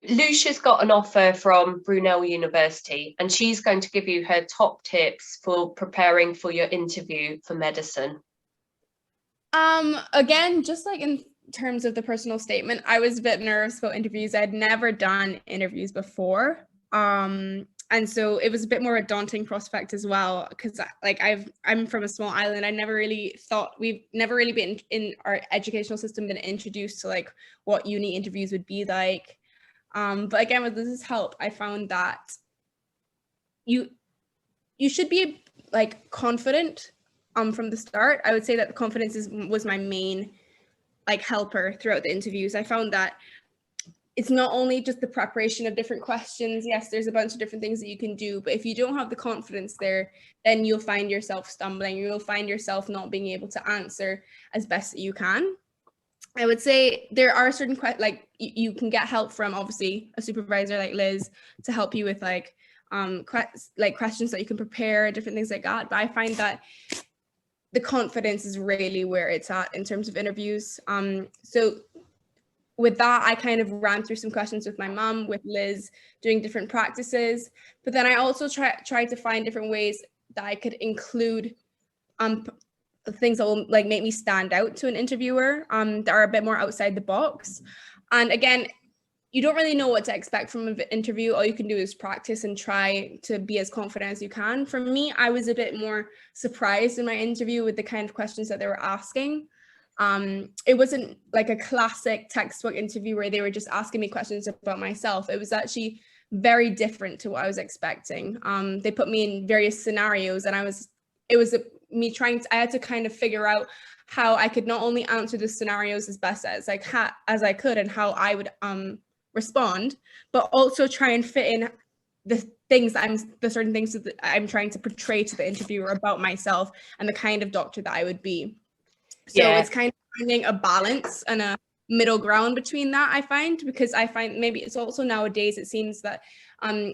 Lucia's got an offer from Brunel University, and she's going to give you her top tips for preparing for your interview for medicine. Again, just like in terms of the personal statement, I was a bit nervous about interviews. I'd never done interviews before. And so it was a bit more a daunting prospect as well, because like I'm from a small island. I never really thought, we've never really been in our educational system been introduced to like what uni interviews would be like. But again, with this help, I found that you should be like confident from the start. I would say that confidence was my main like helper throughout the interviews. I found that it's not only just the preparation of different questions. Yes, there's a bunch of different things that you can do, but if you don't have the confidence there, then you'll find yourself stumbling. You'll find yourself not being able to answer as best that you can. I would say there are certain like you can get help from obviously a supervisor like Liz to help you with like questions that you can prepare, different things like that. But I find that the confidence is really where it's at in terms of interviews. So with that, I kind of ran through some questions with my mom, with Liz, doing different practices. But then I also tried to find different ways that I could include things that will like make me stand out to an interviewer that are a bit more outside the box. And again, you don't really know what to expect from an interview. All you can do is practice and try to be as confident as you can. For me, I was a bit more surprised in my interview with the kind of questions that they were asking. It wasn't like a classic textbook interview where they were just asking me questions about myself. It was actually very different to what I was expecting. They put me in various scenarios, and I had to kind of figure out how I could not only answer the scenarios as best as I could and how I would respond, but also try and fit in the certain things that I'm trying to portray to the interviewer about myself and the kind of doctor that I would be. So It's kind of finding a balance and a middle ground between that, I find, because I find maybe it's also nowadays it seems that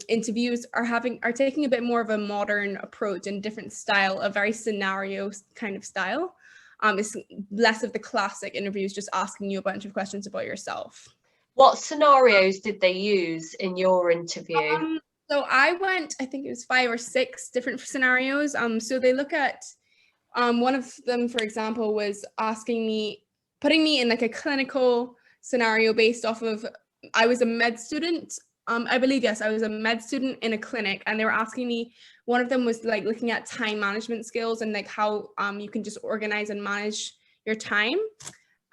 interviews are taking a bit more of a modern approach and different style, a very scenario kind of style. It's less of the classic interviews just asking you a bunch of questions about yourself. What scenarios did they use in your interview? So I think it was 5 or 6 different scenarios. So they look at one of them, for example, was putting me in like a clinical scenario based off of, I was a med student. I believe, yes, I was a med student in a clinic, and they were asking me, one of them was like looking at time management skills and like how you can just organize and manage your time.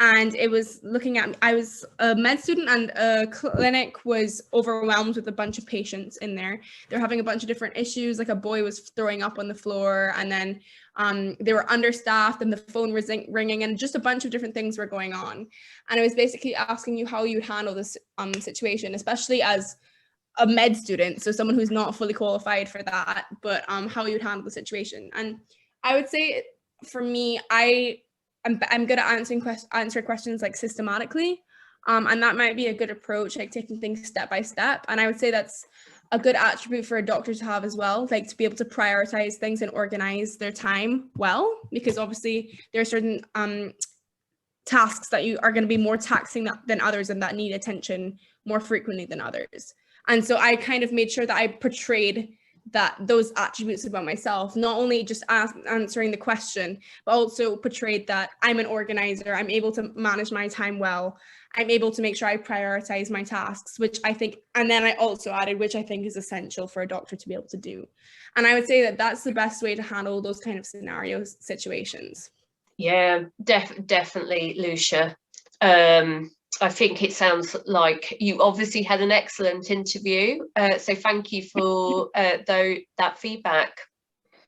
And it was looking at, I was a med student, and a clinic was overwhelmed with a bunch of patients in there. They're having a bunch of different issues, like a boy was throwing up on the floor, and then they were understaffed, and the phone was ringing, and just a bunch of different things were going on. And it was basically asking you how you'd handle this situation, especially as a med student, so someone who's not fully qualified for that, but how you'd handle the situation. And I would say for me, I'm good at answering questions like systematically, and that might be a good approach, like taking things step by step. And I would say that's a good attribute for a doctor to have as well, like to be able to prioritize things and organize their time well, because obviously there are certain tasks that you are going to be more taxing than others and that need attention more frequently than others. And so I kind of made sure that I portrayed those attributes about myself, not only just answering the question, but also portrayed that I'm an organizer, I'm able to manage my time well, I'm able to make sure I prioritize my tasks, which I think, and then I also added, which I think is essential for a doctor to be able to do. And I would say that that's the best way to handle those kind of situations. Yeah, definitely, Lucia. I think it sounds like you obviously had an excellent interview. So thank you for that feedback.